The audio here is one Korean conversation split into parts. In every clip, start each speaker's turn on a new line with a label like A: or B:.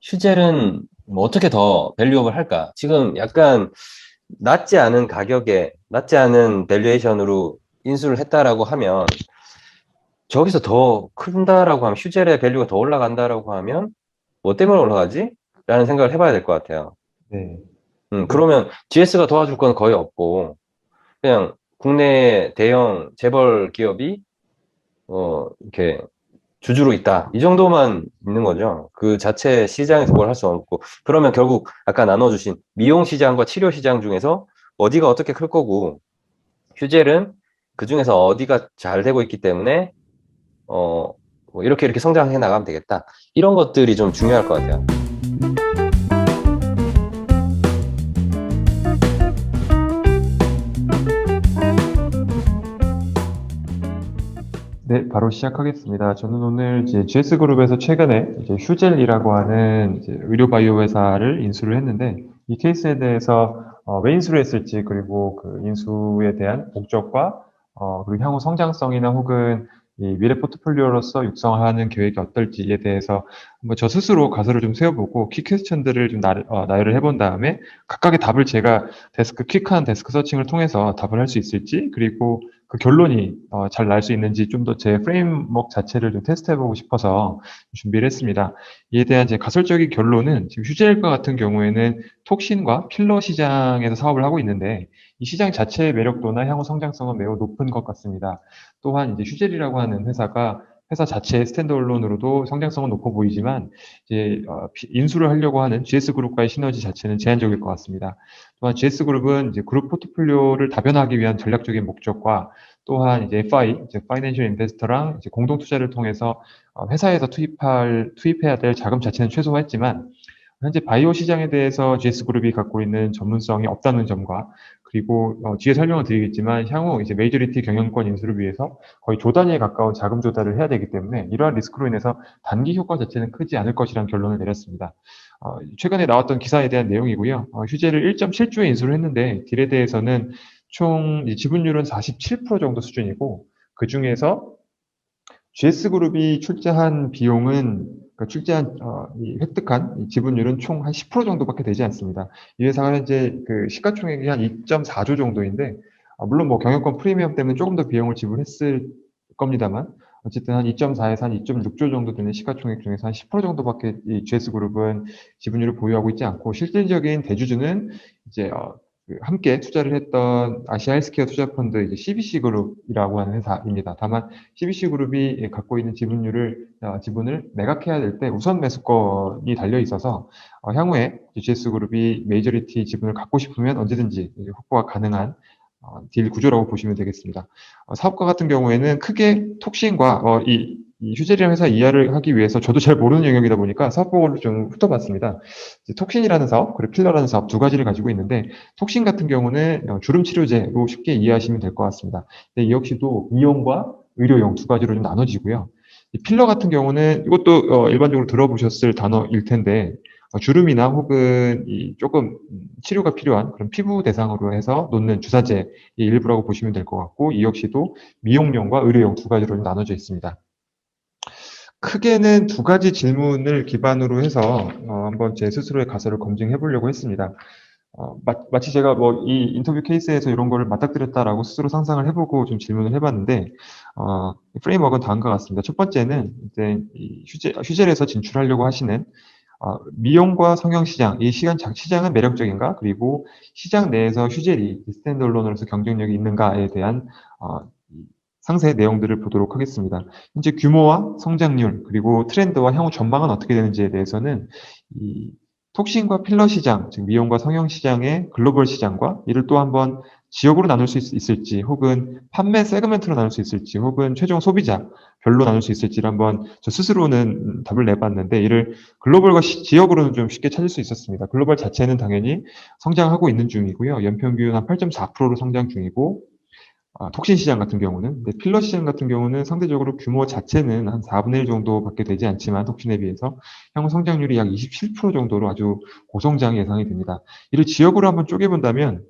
A: 슈젤은 뭐 어떻게 더 밸류업을 할까? 지금 약간 낮지 않은 가격에 낮지 않은 밸류에이션으로 인수를 했다라고 하면 저기서 더 큰다라고 하면 슈젤의 밸류가 더 올라간다라고 하면 뭐 때문에 올라가지? 라는 생각을 해봐야 될 것 같아요.
B: 네.
A: 그러면 GS가 도와줄 건 거의 없고 그냥 국내 대형 재벌 기업이 이렇게 주주로 있다. 이 정도만 있는 거죠. 그 자체 시장에서 뭘 할 수 없고. 그러면 결국 아까 나눠주신 미용 시장과 치료 시장 중에서 어디가 어떻게 클 거고, 휴젤은 그 중에서 어디가 잘 되고 있기 때문에, 뭐 이렇게 이렇게 성장해 나가면 되겠다. 이런 것들이 좀 중요할 것 같아요.
B: 네, 바로 시작하겠습니다. 저는 오늘 이제 GS그룹에서 최근에 이제 휴젤이라고 하는 이제 의료 바이오 회사를 인수를 했는데, 이 케이스에 대해서 왜 인수를 했을지, 그리고 그 인수에 대한 목적과 그리고 향후 성장성이나 혹은 이 미래 포트폴리오로서 육성하는 계획이 어떨지에 대해서 한번 저 스스로 가설을 좀 세워보고 키 퀘스천들을 좀 나열을 해본 다음에 각각의 답을 제가 퀵한 데스크 서칭을 통해서 답을 할 수 있을지, 그리고 그 결론이 잘 날 수 있는지 좀 더 제 프레임워크 자체를 좀 테스트해보고 싶어서 준비를 했습니다. 이에 대한 제 가설적인 결론은 지금 휴젤과 같은 경우에는 톡신과 필러 시장에서 사업을 하고 있는데 이 시장 자체의 매력도나 향후 성장성은 매우 높은 것 같습니다. 또한 이제 휴젤이라고 하는 회사가 회사 자체의 스탠드얼론으로도 성장성은 높아 보이지만 이제 인수를 하려고 하는 GS그룹과의 시너지 자체는 제한적일 것 같습니다. 또한 GS그룹은 이제 그룹 포트폴리오를 다변화하기 위한 전략적인 목적과 또한 이제 FI, 이제 파이낸셜 인베스터랑 이제 공동 투자를 통해서 회사에서 투입해야 될 자금 자체는 최소화했지만 현재 바이오 시장에 대해서 GS그룹이 갖고 있는 전문성이 없다는 점과 그리고 뒤에 설명을 드리겠지만 향후 이제 메이저리티 경영권 인수를 위해서 거의 조 단위에 가까운 자금 조달을 해야 되기 때문에 이러한 리스크로 인해서 단기 효과 자체는 크지 않을 것이라는 결론을 내렸습니다. 최근에 나왔던 기사에 대한 내용이고요. 휴재를 1.7조에 인수를 했는데 딜에 대해서는 총 지분율은 47% 정도 수준이고 그 중에서 GS그룹이 출자한 비용은 그러니까 이 획득한 이 지분율은 총 한 10% 정도밖에 되지 않습니다. 이 회사가 현재 그 시가총액이 한 2.4조 정도인데 물론 뭐 경영권 프리미엄 때문에 조금 더 비용을 지불했을 겁니다만 어쨌든 한 2.4에서 한 2.6조 정도 되는 시가총액 중에서 한 10% 정도밖에 이 GS그룹은 지분율을 보유하고 있지 않고 실질적인 대주주는 이제 함께 투자를 했던 아시아 헬스케어 투자펀드 이제 CBC 그룹이라고 하는 회사입니다. 다만 CBC 그룹이 갖고 있는 지분을 매각해야 될 때 우선 매수권이 달려 있어서 향후에 GS 그룹이 메이저리티 지분을 갖고 싶으면 언제든지 확보가 가능한 딜 구조라고 보시면 되겠습니다. 사업가 같은 경우에는 크게 톡신과 이 휴젤이라는 회사 이해를 하기 위해서 저도 잘 모르는 영역이다 보니까 사업 보고를 좀 훑어봤습니다. 이제 톡신이라는 사업, 그리고 필러라는 사업 두 가지를 가지고 있는데 톡신 같은 경우는 주름 치료제로 쉽게 이해하시면 될 것 같습니다. 근데 이 역시도 미용과 의료용 두 가지로 좀 나눠지고요. 이 필러 같은 경우는 이것도 일반적으로 들어보셨을 단어일 텐데 주름이나 혹은 이 조금 치료가 필요한 그런 피부 대상으로 해서 놓는 주사제의 일부라고 보시면 될 것 같고 이 역시도 미용용과 의료용 두 가지로 좀 나눠져 있습니다. 크게는 두 가지 질문을 기반으로 해서 한번 제 스스로의 가설을 검증해 보려고 했습니다. 마치 제가 뭐 이 인터뷰 케이스에서 이런 거를 맞닥뜨렸다라고 스스로 상상을 해보고 좀 질문을 해봤는데, 프레임워크는 다음과 같습니다. 첫 번째는 이제 이 휴젤에서 진출하려고 하시는 미용과 성형 시장, 시장은 매력적인가? 그리고 시장 내에서 휴젤이 스탠드얼론으로서 경쟁력이 있는가에 대한 이 상세 내용들을 보도록 하겠습니다. 현재 규모와 성장률, 그리고 트렌드와 향후 전망은 어떻게 되는지에 대해서는 이 톡신과 필러 시장, 즉 미용과 성형 시장의 글로벌 시장과 이를 또 한번 지역으로 나눌 수 있을지, 혹은 판매 세그멘트로 나눌 수 있을지, 혹은 최종 소비자 별로 나눌 수 있을지를 한번 저 스스로는 답을 내봤는데 이를 글로벌과 지역으로는 좀 쉽게 찾을 수 있었습니다. 글로벌 자체는 당연히 성장하고 있는 중이고요. 연평균 한 8.4%로 성장 중이고 톡신 시장 같은 경우는, 근데 필러 시장 같은 경우는 상대적으로 규모 자체는 한 4분의 1 정도밖에 되지 않지만 톡신에 비해서 향후 성장률이 약 27% 정도로 아주 고성장이 예상이 됩니다. 이를 지역으로 한번 쪼개본다면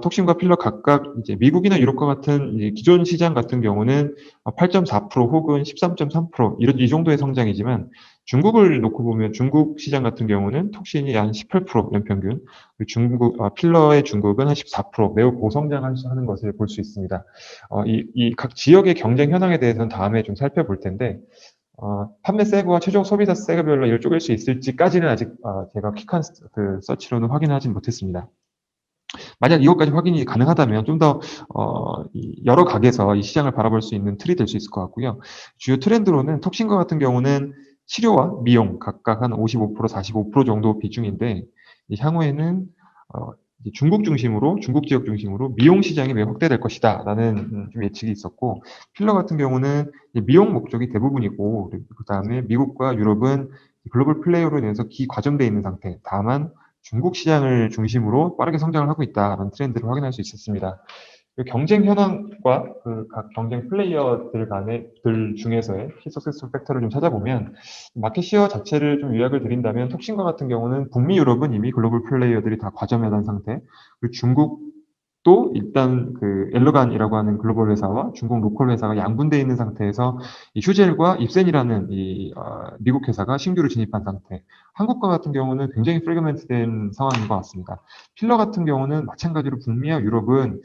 B: 톡신과 필러 각각 이제 미국이나 유럽과 같은 이제 기존 시장 같은 경우는 8.4% 혹은 13.3% 이 정도의 성장이지만 중국을 놓고 보면 중국 시장 같은 경우는 톡신이 한 18% 연평균, 그리고 필러의 중국은 한 14% 매우 고성장하는 것을 볼 수 있습니다. 이 각 지역의 경쟁 현황에 대해서는 다음에 좀 살펴볼 텐데, 판매 세그와 최종 소비자 세그별로 이를 쪼갤 수 있을지까지는 아직 제가 퀵한 그 서치로는 확인하진 못했습니다. 만약 이것까지 확인이 가능하다면 좀 더 여러 각에서 이 시장을 바라볼 수 있는 틀이 될 수 있을 것 같고요. 주요 트렌드로는 톡신과 같은 경우는 치료와 미용 각각 한 55%, 45% 정도 비중인데 향후에는 이제 중국 지역 중심으로 미용 시장이 매우 확대될 것이다라는 좀 예측이 있었고 필러 같은 경우는 미용 목적이 대부분이고 그다음에 미국과 유럽은 글로벌 플레이어로 인해서 기과점되어 있는 상태. 다만 중국 시장을 중심으로 빠르게 성장을 하고 있다는 트렌드를 확인할 수 있었습니다. 그 경쟁 현황과 그 각 경쟁 플레이어들 중에서의 키석세스 팩터를 좀 찾아보면 마켓 시어 자체를 좀 요약을 드린다면 톡신과 같은 경우는 북미 유럽은 이미 글로벌 플레이어들이 다 과점해한 상태, 그리고 중국도 일단 그 엘러간이라고 하는 글로벌 회사와 중국 로컬 회사가 양분되어 있는 상태에서 이 휴젤과 입센이라는 미국 회사가 신규로 진입한 상태. 한국과 같은 경우는 굉장히 프래그먼트된 상황인 것 같습니다. 필러 같은 경우는 마찬가지로 북미와 유럽은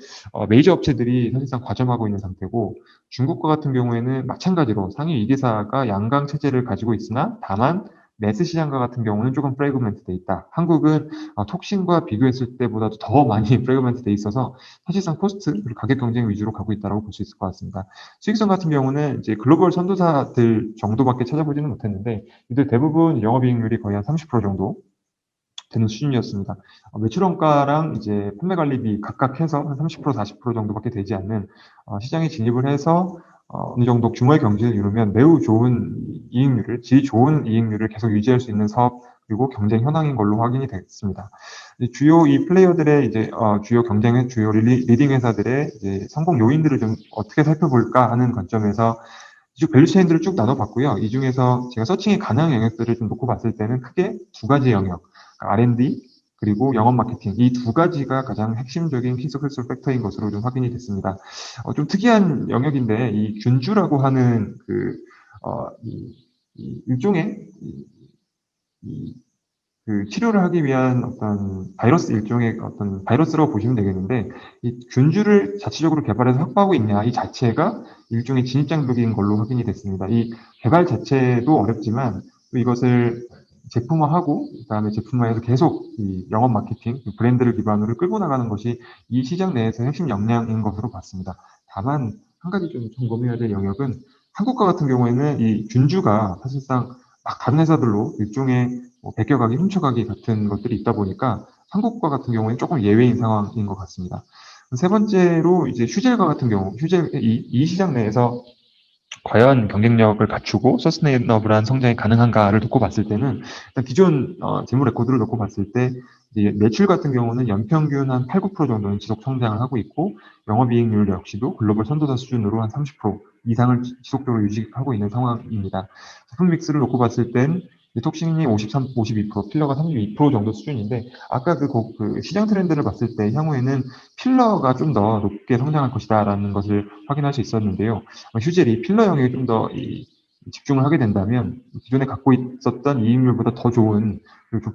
B: 메이저 업체들이 사실상 과점하고 있는 상태고 중국과 같은 경우에는 마찬가지로 상위 2개사가 양강 체제를 가지고 있으나 다만 매스 시장과 같은 경우는 조금 프래그먼트 돼 있다. 한국은 톡신과 비교했을 때보다도 더 많이 프래그먼트 돼 있어서 사실상 코스트 그리고 가격 경쟁 위주로 가고 있다고 볼 수 있을 것 같습니다. 수익성 같은 경우는 이제 글로벌 선도사들 정도밖에 찾아보지는 못했는데 이들 대부분 영업이익률이 거의 한 30% 정도 되는 수준이었습니다. 매출 원가랑 이제 판매 관리비 각각 해서 한 30%, 40% 정도밖에 되지 않는 시장에 진입을 해서 어느 정도 규모의 경제를 이루면 매우 좋은 이익률을, 질 좋은 이익률을 계속 유지할 수 있는 사업 그리고 경쟁 현황인 걸로 확인이 됐습니다. 주요 이 플레이어들의 이제 주요 경쟁의 주요 리딩 회사들의 이제 성공 요인들을 좀 어떻게 살펴볼까 하는 관점에서 이쪽 밸류 체인들을 쭉 나눠봤고요. 이 중에서 제가 서칭이 가능한 영역들을 좀 놓고 봤을 때는 크게 두 가지 영역, R&D 그리고 영업 마케팅 이 두 가지가 가장 핵심적인 키 석세스 팩터인 것으로 좀 확인이 됐습니다. 좀 특이한 영역인데 이 균주라고 하는 이 일종의 이, 그 치료를 하기 위한 어떤 바이러스 일종의 어떤 바이러스라고 보시면 되겠는데 이 균주를 자체적으로 개발해서 확보하고 있냐 이 자체가 일종의 진입장벽인 걸로 확인이 됐습니다. 이 개발 자체도 어렵지만 또 이것을 제품화하고 그다음에 제품화해서 계속 이 영업 마케팅 브랜드를 기반으로 끌고 나가는 것이 이 시장 내에서 핵심 역량인 것으로 봤습니다. 다만 한 가지 좀 점검해야 될 영역은 한국과 같은 경우에는 이 균주가 사실상 막 다른 회사들로 일종의 베껴가기, 훔쳐가기 같은 것들이 있다 보니까 한국과 같은 경우에는 조금 예외인 상황인 것 같습니다. 세 번째로 이제 휴젤과 같은 경우, 이 시장 내에서 과연 경쟁력을 갖추고 서스테이너블한 성장이 가능한가를 놓고 봤을 때는 일단 기존 재무 레코드를 놓고 봤을 때 이제 매출 같은 경우는 연평균 한 8, 9% 정도는 지속 성장을 하고 있고 영업이익률 역시도 글로벌 선도사 수준으로 한 30% 이상을 지속적으로 유지하고 있는 상황입니다. 제품 믹스를 놓고 봤을 땐 톡신이 53, 52%, 필러가 32% 정도 수준인데 아까 그 시장 트렌드를 봤을 때 향후에는 필러가 좀 더 높게 성장할 것이다라는 것을 확인할 수 있었는데요. 휴젤이 필러 영역에 좀 더 집중을 하게 된다면 기존에 갖고 있었던 이익률보다 더 좋은 그리고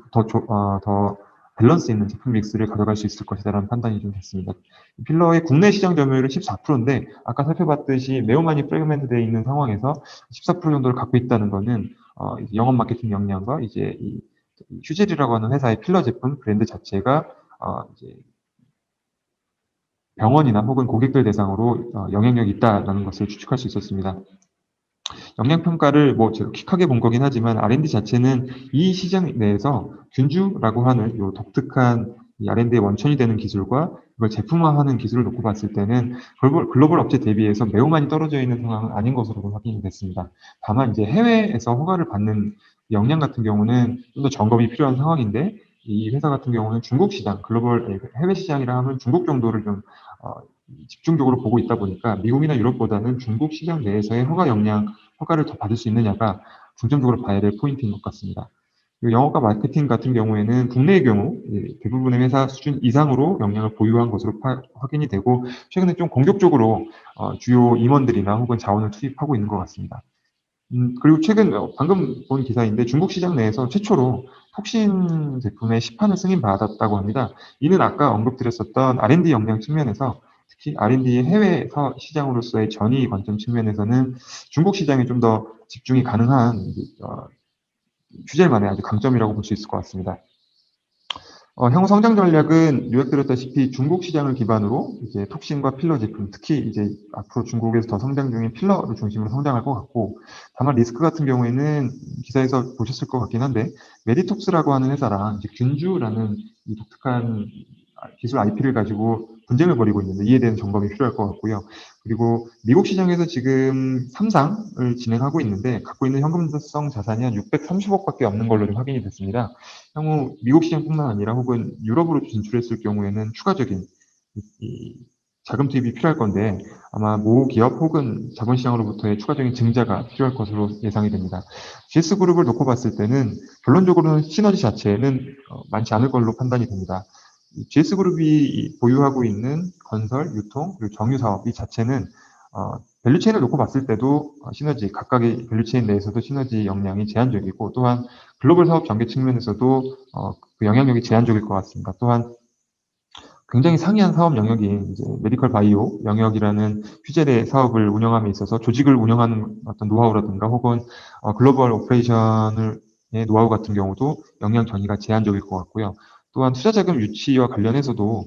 B: 더 밸런스 있는 제품 믹스를 가져갈 수 있을 것이다라는 판단이 좀 됐습니다. 필러의 국내 시장 점유율은 14%인데 아까 살펴봤듯이 매우 많이 프래그멘트되어 있는 상황에서 14% 정도를 갖고 있다는 것은 이제 영업 마케팅 역량과 이제 이 휴젤이라고 하는 회사의 필러 제품 브랜드 자체가 이제 병원이나 혹은 고객들 대상으로 영향력이 있다라는 것을 추측할 수 있었습니다. 영양평가를 뭐 제가 퀵하게 본 거긴 하지만 R&D 자체는 이 시장 내에서 균주라고 하는 요 독특한 이 R&D의 원천이 되는 기술과 이걸 제품화하는 기술을 놓고 봤을 때는 글로벌 업체 대비해서 매우 많이 떨어져 있는 상황은 아닌 것으로 확인이 됐습니다. 다만 이제 해외에서 허가를 받는 역량 같은 경우는 좀 더 점검이 필요한 상황인데 이 회사 같은 경우는 중국 시장, 해외 시장이라 하면 중국 정도를 좀 어, 집중적으로 보고 있다 보니까 미국이나 유럽보다는 중국 시장 내에서의 허가를 더 받을 수 있느냐가 중점적으로 봐야 될 포인트인 것 같습니다. 그리고 영업과 마케팅 같은 경우에는 국내의 경우 대부분의 회사 수준 이상으로 역량을 보유한 것으로 확인이 되고 최근에 좀 공격적으로 주요 임원들이나 혹은 자원을 투입하고 있는 것 같습니다. 그리고 최근 방금 본 기사인데 중국 시장 내에서 최초로 톡신 제품의 시판을 승인받았다고 합니다. 이는 아까 언급드렸었던 R&D 역량 측면에서 특히 R&D의 해외 시장으로서의 전위 관점 측면에서는 중국 시장에 좀 더 집중이 가능한 휴젤만의 아주 강점이라고 볼 수 있을 것 같습니다. 향후 성장 전략은 요약드렸다시피 중국 시장을 기반으로 이제 톡신과 필러 제품, 특히 이제 앞으로 중국에서 더 성장 중인 필러를 중심으로 성장할 것 같고, 다만 리스크 같은 경우에는 기사에서 보셨을 것 같긴 한데, 메디톡스라고 하는 회사랑 이제 균주라는 이 독특한 기술 IP를 가지고 분쟁을 벌이고 있는데 이에 대한 점검이 필요할 것 같고요. 그리고 미국 시장에서 지금 3상을 진행하고 있는데 갖고 있는 현금성 자산이 한 630억밖에 없는 걸로 좀 확인이 됐습니다. 향후 미국 시장뿐만 아니라 혹은 유럽으로 진출했을 경우에는 추가적인 이 자금 투입이 필요할 건데 아마 모 기업 혹은 자본시장으로부터의 추가적인 증자가 필요할 것으로 예상이 됩니다. GS그룹을 놓고 봤을 때는 결론적으로는 시너지 자체는 많지 않을 걸로 판단이 됩니다. GS그룹이 보유하고 있는 건설, 유통, 그리고 정유 사업 이 자체는 밸류체인을 놓고 봤을 때도 시너지, 각각의 밸류체인 내에서도 시너지 역량이 제한적이고 또한 글로벌 사업 전개 측면에서도 그 영향력이 제한적일 것 같습니다. 또한 굉장히 상이한 사업 영역인 이제 메디컬 바이오 영역이라는 휴젤의 사업을 운영함에 있어서 조직을 운영하는 어떤 노하우라든가 혹은 글로벌 오퍼레이션의 노하우 같은 경우도 역량 전이가 제한적일 것 같고요. 또한 투자 자금 유치와 관련해서도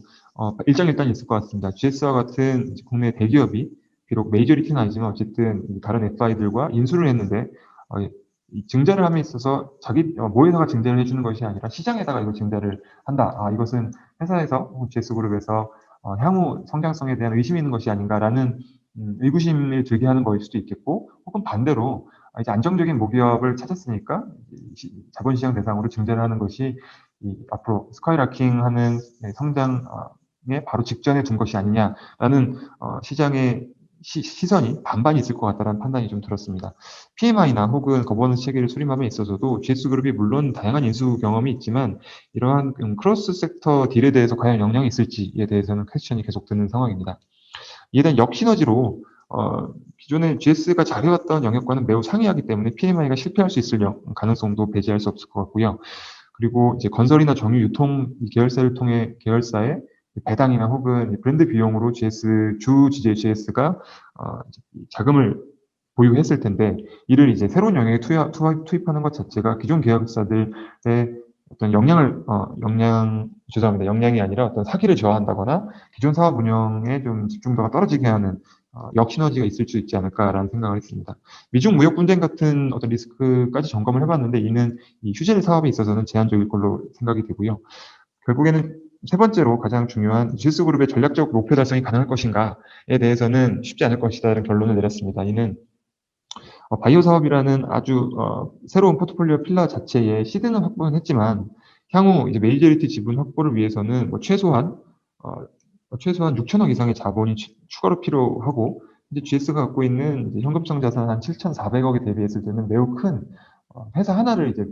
B: 일장일단이 있을 것 같습니다. GS와 같은 국내 대기업이 비록 메이저리티는 아니지만 어쨌든 다른 FI들과 인수를 했는데 이 증자를 함에 있어서 자기 모회사가 증자를 해주는 것이 아니라 시장에다가 이걸 증자를 한다. 이것은 회사에서 혹은 GS그룹에서 향후 성장성에 대한 의심이 있는 것이 아닌가라는 의구심을 들게 하는 거일 수도 있겠고, 혹은 반대로 이제 안정적인 모기업을 찾았으니까 자본시장 대상으로 증자를 하는 것이 앞으로 스카이라킹하는 성장에 바로 직전에 둔 것이 아니냐라는 시장의 시선이 반반이 있을 것 같다는 판단이 좀 들었습니다. PMI나 혹은 거버넌스 체계를 수립함에 있어서도 GS그룹이 물론 다양한 인수 경험이 있지만 이러한 크로스 섹터 딜에 대해서 과연 영향이 있을지에 대해서는 퀘스천이 계속 드는 상황입니다. 이에 대한 역시너지로 기존에 GS가 잘해왔던 영역과는 매우 상이하기 때문에 PMI가 실패할 수 있을 가능성도 배제할 수 없을 것 같고요. 그리고 이제 건설이나 정유 유통 계열사를 통해 계열사의 배당이나 혹은 브랜드 비용으로 주 주제 GS가 자금을 보유했을 텐데 이를 이제 새로운 영역에 투입하는 것 자체가 기존 계열사들의 어떤 역량이 아니라 어떤 사기를 저하한다거나 기존 사업 운영에 좀 집중도가 떨어지게 하는 역시너지가 있을 수 있지 않을까라는 생각을 했습니다. 미중 무역 분쟁 같은 어떤 리스크까지 점검을 해봤는데 이는 이 휴젤 사업에 있어서는 제한적일 걸로 생각이 되고요. 결국에는 세 번째로 가장 중요한 GS그룹의 전략적 목표 달성이 가능할 것인가에 대해서는 쉽지 않을 것이다라는 결론을 내렸습니다. 이는 바이오 사업이라는 아주 새로운 포트폴리오 필러 자체에 시드는 확보는 했지만 향후 이제 메이저리티 지분 확보를 위해서는 뭐 최소한 6천억 이상의 자본이 추가로 필요하고 이제 GS가 갖고 있는 이제 현금성 자산 한 7,400억에 대비했을 때는 매우 큰 회사 하나를 이제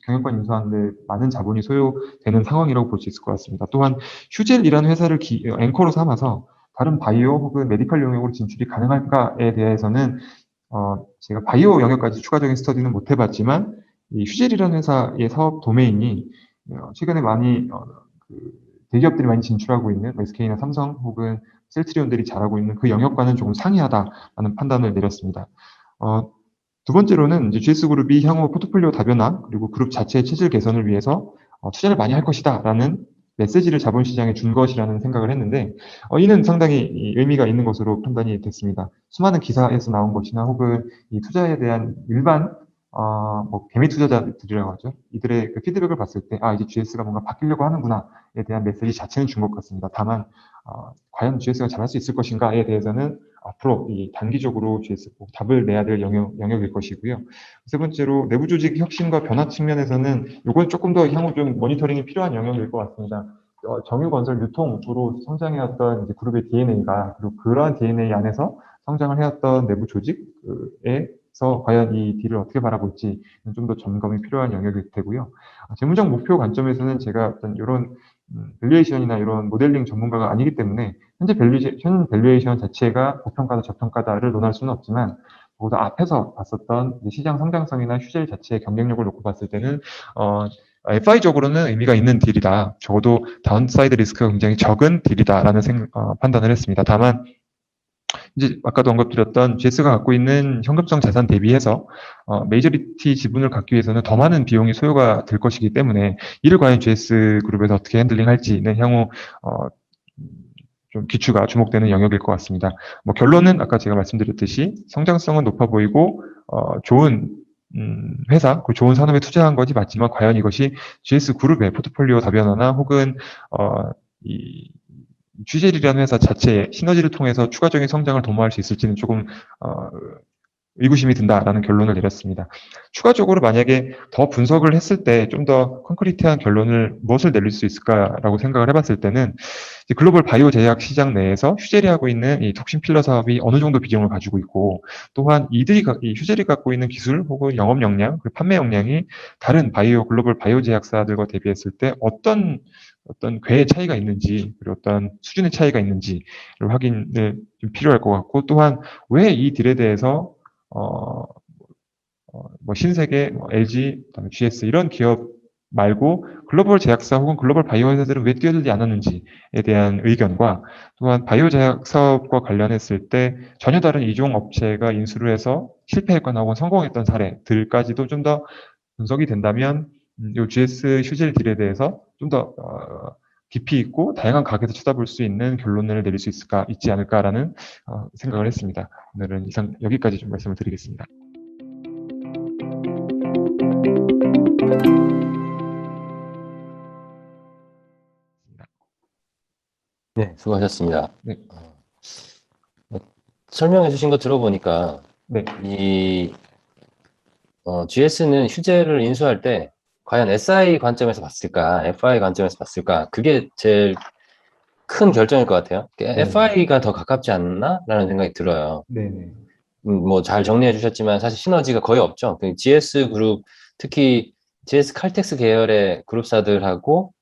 B: 경영권 인수하는데 많은 자본이 소요되는 상황이라고 볼 수 있을 것 같습니다. 또한 휴젤이라는 회사를 앵커로 삼아서 다른 바이오 혹은 메디컬 영역으로 진출이 가능할까에 대해서는 제가 바이오 영역까지 추가적인 스터디는 못 해봤지만, 이 휴젤이라는 회사의 사업 도메인이 최근에 많이 그 대기업들이 많이 진출하고 있는 SK나 삼성 혹은 셀트리온들이 잘하고 있는 그 영역과는 조금 상이하다라는 판단을 내렸습니다. 두 번째로는 이제 GS그룹이 향후 포트폴리오 다변화 그리고 그룹 자체의 체질 개선을 위해서 투자를 많이 할 것이다라는 메시지를 자본시장에 준 것이라는 생각을 했는데 이는 상당히 의미가 있는 것으로 판단이 됐습니다. 수많은 기사에서 나온 것이나 혹은 이 투자에 대한 일반 뭐 개미 투자자들이라고 하죠. 이들의 그 피드백을 봤을 때 이제 GS가 뭔가 바뀌려고 하는구나에 대한 메시지 자체는 준 것 같습니다. 다만 과연 GS가 잘할 수 있을 것인가에 대해서는 앞으로 이 단기적으로 GS 꼭 답을 내야 될 영역일 것이고요. 세 번째로 내부 조직 혁신과 변화 측면에서는 이건 조금 더 향후 좀 모니터링이 필요한 영역일 것 같습니다. 정유건설 유통으로 성장해왔던 이제 그룹의 DNA가 그리고 그러한 DNA 안에서 성장을 해왔던 내부 조직의 관점에서 과연 이 딜을 어떻게 바라볼지 좀 더 점검이 필요한 영역일 테고요. 재무적 목표 관점에서는 제가 어떤 이런 밸류에이션이나 이런 모델링 전문가가 아니기 때문에 현 밸류에이션 자체가 고평가다 저평가다를 논할 수는 없지만 적어도 앞에서 봤었던 시장 성장성이나 휴젤 자체의 경쟁력을 놓고 봤을 때는 FI적으로는 의미가 있는 딜이다. 적어도 다운사이드 리스크가 굉장히 적은 딜이다라는 판단을 했습니다. 다만 이제 아까도 언급드렸던 GS가 갖고 있는 현금성 자산 대비해서 메이저리티 지분을 갖기 위해서는 더 많은 비용이 소요가 될 것이기 때문에 이를 과연 GS 그룹에서 어떻게 핸들링할지는 향후 좀 기추가 주목되는 영역일 것 같습니다. 뭐 결론은 아까 제가 말씀드렸듯이 성장성은 높아 보이고 좋은 회사, 그 좋은 산업에 투자한 것이 맞지만 과연 이것이 GS 그룹의 포트폴리오 다변화나 혹은 이 취젤이라는 회사 자체의 시너지를 통해서 추가적인 성장을 도모할 수 있을지는 조금 의구심이 든다라는 결론을 내렸습니다. 추가적으로 만약에 더 분석을 했을 때 좀 더 콘크리트한 결론을 무엇을 내릴 수 있을까라고 생각을 해봤을 때는 글로벌 바이오 제약 시장 내에서 휴젤이 하고 있는 이 톡신 필러 사업이 어느 정도 비중을 가지고 있고 또한 이 휴젤이 갖고 있는 기술 혹은 영업 역량, 그리고 판매 역량이 다른 글로벌 바이오 제약사들과 대비했을 때 어떤 궤의 차이가 있는지 그리고 어떤 수준의 차이가 있는지를 확인을 좀 필요할 것 같고 또한 왜 이 딜에 대해서 뭐 신세계, LG, 그다음에 GS 이런 기업 말고 글로벌 제약사 혹은 글로벌 바이오 회사들은 왜 뛰어들지 않았는지에 대한 의견과 또한 바이오 제약 사업과 관련했을 때 전혀 다른 이종 업체가 인수를 해서 실패했거나 혹은 성공했던 사례들까지도 좀 더 분석이 된다면 이 GS 휴젤 딜에 대해서 좀 더 깊이 있고 다양한 각에서 쳐다볼 수 있는 결론을 내릴 수 있지 않을까라는 생각을 했습니다. 오늘은 이상 여기까지 좀 말씀을 드리겠습니다.
A: 네, 수고하셨습니다.
B: 네.
A: 설명해 주신 거 들어보니까
B: 네.
A: GS는 휴재를 인수할 때 과연 SI 관점에서 봤을까, FI 관점에서 봤을까, 그게 제일 큰 결정일 것 같아요. FI가 더 가깝지 않나? 라는 생각이 들어요.
B: 네네.
A: 뭐 잘 정리해 주셨지만 사실 시너지가 거의 없죠. GS 그룹, 특히 GS 칼텍스 계열의 그룹사들하고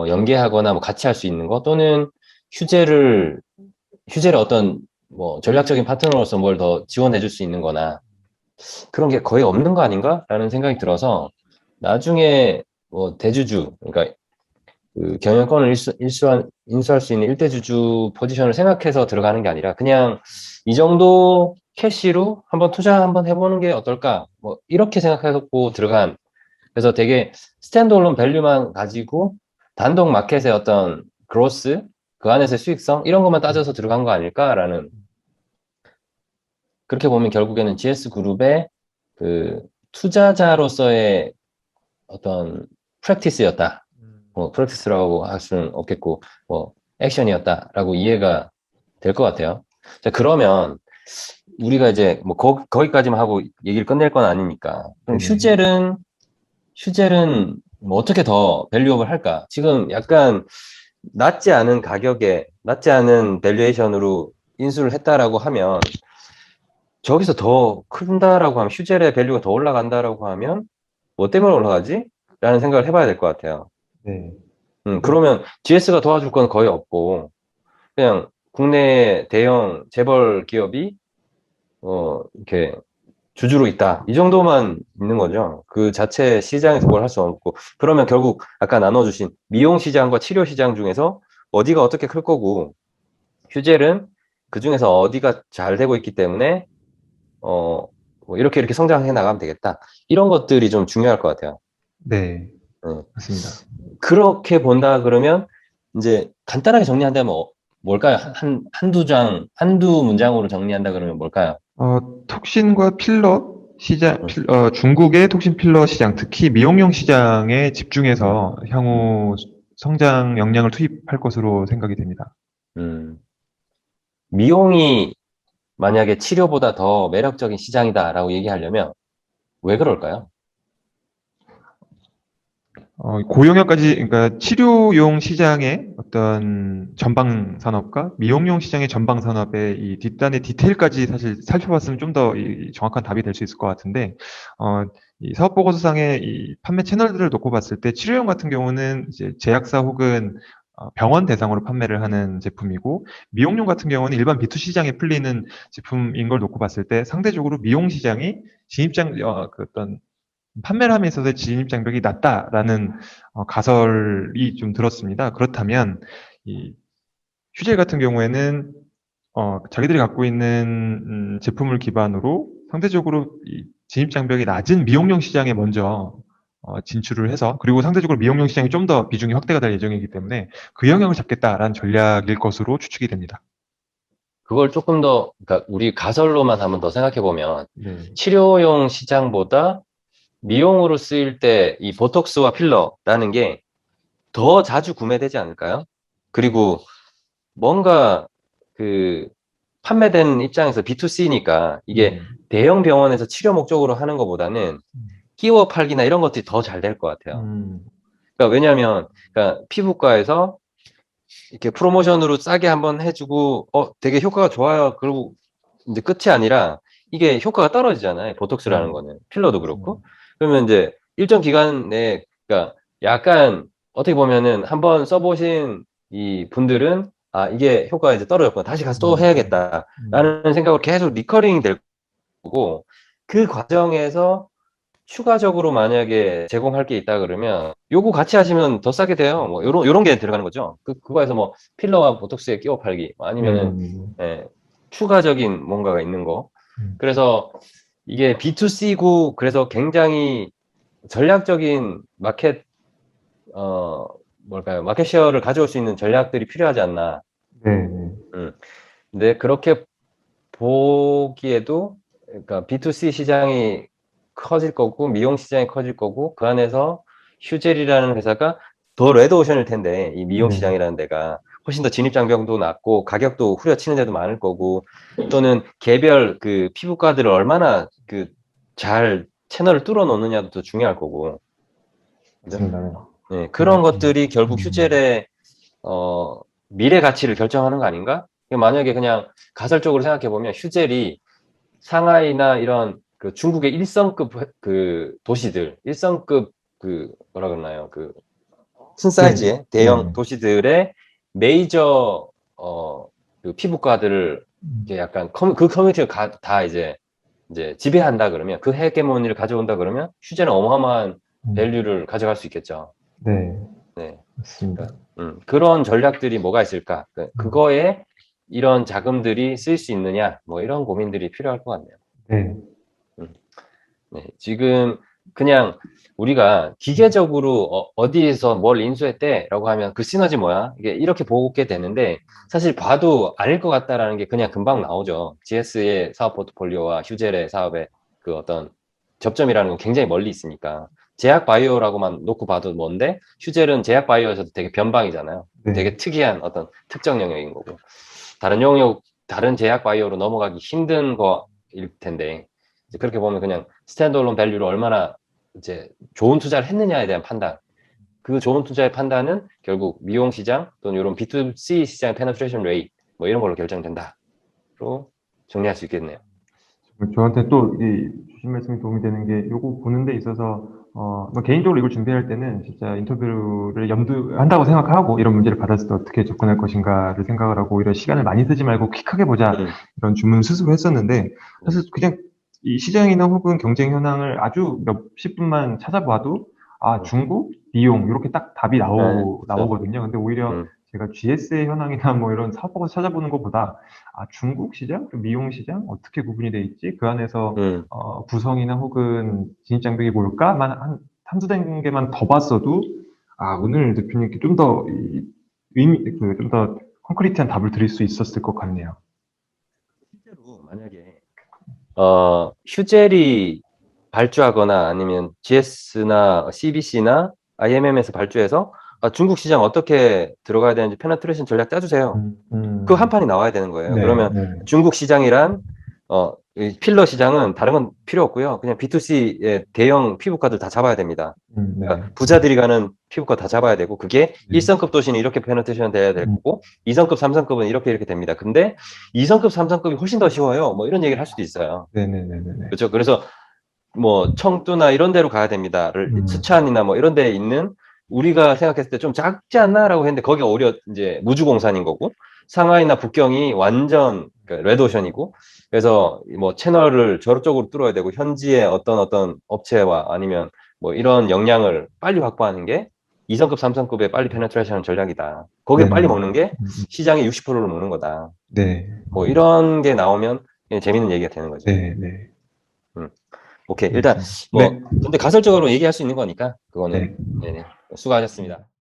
A: 연계하거나 뭐 같이 할 수 있는 거 또는 휴재를 어떤 뭐 전략적인 파트너로서 뭘 더 지원해 줄 수 있는 거나 그런 게 거의 없는 거 아닌가? 라는 생각이 들어서 나중에 뭐 대주주, 그러니까 그 경영권을 인수할 수 있는 일대주주 포지션을 생각해서 들어가는 게 아니라 그냥 이 정도 캐시로 한번 투자 한번 해보는 게 어떨까? 뭐 이렇게 생각하고 들어간, 그래서 되게 스탠드얼론 밸류만 가지고 단독 마켓의 어떤 그로스, 그 안에서의 수익성 이런 것만 따져서 들어간 거 아닐까라는, 그렇게 보면 결국에는 GS 그룹의 그 투자자로서의 어떤 프랙티스였다. 뭐 프랙티스라고 할 수는 없겠고 뭐 액션이었다라고 이해가 될 것 같아요. 자, 그러면 우리가 이제 뭐 거기까지만 하고 얘기를 끝낼 건 아니니까 그럼
B: 네네.
A: 휴젤은 뭐 어떻게 더 밸류업을 할까? 지금 약간 낮지 않은 가격에 낮지 않은 밸류에이션으로 인수를 했다라고 하면 저기서 더 큰다라고 하면 휴젤의 밸류가 더 올라간다라고 하면 뭐 때문에 올라가지? 라는 생각을 해봐야 될 것 같아요.
B: 네.
A: 그러면 GS가 도와줄 건 거의 없고 그냥 국내 대형 재벌 기업이 이렇게 주주로 있다 이 정도만 있는 거죠. 그 자체 시장에서 뭘 할 수 없고 그러면 결국 아까 나눠주신 미용 시장과 치료 시장 중에서 어디가 어떻게 클 거고 휴젤은 그 중에서 어디가 잘 되고 있기 때문에 뭐 이렇게 성장해 나가면 되겠다. 이런 것들이 좀 중요할 것 같아요.
B: 네.
A: 네.
B: 맞습니다.
A: 그렇게 본다 그러면 이제 간단하게 정리한다면 뭘까요? 한두 문장으로 정리한다 그러면 뭘까요?
B: 톡신과 필러 시장,
A: 음,
B: 중국의 톡신 필러 시장, 특히 미용용 시장에
A: 음,
B: 집중해서 향후 성장 역량을 투입할 것으로 생각이 됩니다.
A: 음. 미용이 만약에 치료보다 더 매력적인 시장이다라고 얘기하려면 왜 그럴까요?
B: 고용역까지, 그러니까 치료용 시장의 어떤 전방 산업과 미용용 시장의 전방 산업의 이 뒷단의 디테일까지 사실 살펴봤으면 좀 더 정확한 답이 될 수 있을 것 같은데, 이 사업 보고서상의 이 판매 채널들을 놓고 봤을 때 치료용 같은 경우는 이제 제약사 혹은 병원 대상으로 판매를 하는 제품이고, 미용용 같은 경우는 일반 B2C 시장에 풀리는 제품인 걸 놓고 봤을 때 상대적으로 미용 시장이 진입장, 그 어떤 판매를 함에 있어서의 진입 장벽이 낮다라는 가설이 좀 들었습니다. 그렇다면 이 휴젤 같은 경우에는 자기들이 갖고 있는 제품을 기반으로 상대적으로 이 진입 장벽이 낮은 미용용 시장에 먼저 진출을 해서, 그리고 상대적으로 미용용 시장이 좀 더 비중이 확대가 될 예정이기 때문에 그 영역을 잡겠다라는 전략일 것으로 추측이 됩니다.
A: 그걸 조금 더, 그러니까 우리 가설로만 한번 더 생각해 보면
B: 네.
A: 치료용 시장보다 미용으로 쓰일 때 이 보톡스와 필러라는 게 더 자주 구매되지 않을까요? 그리고 뭔가 그 판매된 입장에서 B2C니까 이게
B: 네.
A: 대형 병원에서 치료 목적으로 하는 것보다는 끼워 팔기나 이런 것들이 더 잘 될 것 같아요.
B: 음,
A: 그러니까 왜냐하면 그러니까 피부과에서 이렇게 프로모션으로 싸게 한번 해주고 되게 효과가 좋아요. 그리고 이제 끝이 아니라 이게 효과가 떨어지잖아요. 보톡스라는
B: 네.
A: 거는 필러도
B: 맞습니다.
A: 그렇고. 그러면 이제 일정 기간 내에 그러니까 약간 어떻게 보면은 한번 써보신 이 분들은 아 이게 효과가 이제 떨어졌구나. 다시 가서 또
B: 음,
A: 해야겠다라는 생각으로 계속 리커링이 될 거고 그 과정에서 추가적으로 만약에 제공할 게 있다 그러면 요거 같이 하시면 더 싸게 돼요. 뭐 요런 게 들어가는 거죠. 그거에서 뭐 필러와 보톡스에 끼워 팔기 뭐
B: 네, 네,
A: 아니면은
B: 네.
A: 예, 추가적인 뭔가가 있는 거.
B: 음,
A: 그래서 이게 B2C고 그래서 굉장히 전략적인 마켓 뭘까요? 마켓 쉐어를 가져올 수 있는 전략들이 필요하지 않나.
B: 네, 네.
A: 음. 근데 그렇게 보기에도 그러니까 B2C 시장이 커질 거고 미용 시장이 커질 거고 그 안에서 휴젤이라는 회사가 더 레드오션일 텐데 이 미용
B: 네.
A: 시장이라는 데가 훨씬 더 진입 장벽도 낮고 가격도 후려치는 데도 많을 거고 또는 개별 그 피부과들을 얼마나 그 잘 채널을 뚫어 놓느냐도 더 중요할 거고 그죠?
B: 맞습니다. 네.
A: 네,
B: 그,
A: 그런 것들이 결국
B: 음,
A: 휴젤의 미래 가치를 결정하는 거 아닌가? 만약에 그냥 가설적으로 생각해 보면 휴젤이 상하이나 이런 그 중국의 1성급 그 도시들, 1성급 그 뭐라 그러나요? 그 큰
B: 네,
A: 사이즈의
B: 네.
A: 대형 도시들의 메이저 그 피부과들을
B: 음,
A: 이제 약간 그 커뮤니티가 다 이제 지배한다 그러면 그 헤게모니를 가져온다 그러면 휴재는 어마어마한
B: 음,
A: 밸류를 가져갈 수 있겠죠.
B: 네,
A: 네.
B: 맞습니다.
A: 그러니까, 그런 전략들이 뭐가 있을까?
B: 음,
A: 그거에 이런 자금들이 쓸 수 있느냐? 뭐 이런 고민들이 필요할 것 같네요.
B: 네.
A: 음. 네, 지금 그냥 우리가 기계적으로 디에서 뭘 인수했대라고 하면 그 시너지 뭐야? 이게 이렇게 보게 되는데 사실 봐도 아닐 것 같다라는 게 그냥 금방 나오죠. GS의 사업 포트폴리오와 휴젤의 사업의 그 어떤 접점이라는 건 굉장히 멀리 있으니까 제약 바이오라고만 놓고 봐도 뭔데 휴젤은 제약 바이오에서도 되게 변방이잖아요.
B: 네.
A: 되게 특이한 어떤 특정 영역인 거고 다른 영역 다른 제약 바이오로 넘어가기 힘든 거일 텐데 이제 그렇게 보면 그냥 스탠드얼론 밸류를 얼마나 이제 좋은 투자를 했느냐에 대한 판단. 그 좋은 투자의 판단은 결국 미용 시장 또는 이런 B2C 시장의 페네트레이션 레이트 뭐 이런 걸로 결정된다로 정리할 수 있겠네요.
B: 저한테 또 주신 말씀이 도움이 되는 게, 요거 보는 데 있어서, 뭐 개인적으로 이걸 준비할 때는 진짜 인터뷰를 염두한다고 생각하고, 이런 문제를 받았을 때 어떻게 접근할 것인가를 생각을 하고, 오히려 시간을 많이 쓰지 말고 퀵하게 보자,
A: 음,
B: 이런 주문 스스로 했었는데,
A: 네,
B: 사실 그냥 이 시장이나 혹은 경쟁 현황을 아주 몇십 분만 찾아봐도, 아,
A: 음,
B: 중국, 비용, 이렇게 딱 답이
A: 네, 그렇죠.
B: 나오거든요. 근데 오히려
A: 음,
B: 제가 GS의 현황이나 뭐 이런 사업보고 찾아보는 것보다, 아, 중국 시장, 또 미용 시장 어떻게 구분이 돼 있지? 그 안에서
A: 음,
B: 구성이나 혹은 진입 장벽이 뭘까만 한두 단계만 더 봤어도, 아, 오늘 대표님께 좀 더 좀 더 콘크리트한 답을 드릴 수 있었을 것 같네요.
A: 실제로 만약에 휴젤이 발주하거나 아니면 GS나 CBC나 IMM에서 발주해서 중국 시장 어떻게 들어가야 되는지 페네트레이션 전략 짜주세요. 그 한
B: 음,
A: 판이 나와야 되는 거예요.
B: 네,
A: 그러면
B: 네,
A: 중국 시장이란 이 필러 시장은 다른 건 필요 없고요. 그냥 B2C의 대형 피부과들 다 잡아야 됩니다.
B: 네.
A: 그러니까 부자들이 가는 피부과 다 잡아야 되고, 그게
B: 네.
A: 1성급 도시는 이렇게 페네트레이션 돼야 될 거고, 2성급, 3성급은 이렇게 됩니다. 근데 2성급, 3성급이 훨씬 더 쉬워요. 뭐 이런 얘기를 할 수도 있어요.
B: 네네네네네.
A: 그렇죠. 그래서 뭐 청두나 이런 데로 가야 됩니다를, 스촨이나 뭐 이런 데에 있는, 우리가 생각했을 때 좀 작지 않나라고 했는데 거기가 오히려 이제 무주공산인 거고, 상하이나 북경이 완전 그 레드오션이고, 그래서 뭐 채널을 저쪽으로 뚫어야 되고, 현지의 어떤 업체와 아니면 뭐 이런 역량을 빨리 확보하는 게 2성급, 3성급의 빨리 페네트레이션 전략이다. 거기에 빨리
B: 네네.
A: 먹는 게 시장의 60%를 먹는 거다.
B: 네.
A: 뭐 이런 게 나오면 그냥 재밌는 얘기가 되는 거죠.
B: 네, 네.
A: 음. 오케이. 일단
B: 알겠습니다.
A: 뭐
B: 네.
A: 근데 가설적으로 얘기할 수 있는 거니까 그거는.
B: 네.
A: 네네. 수고하셨습니다.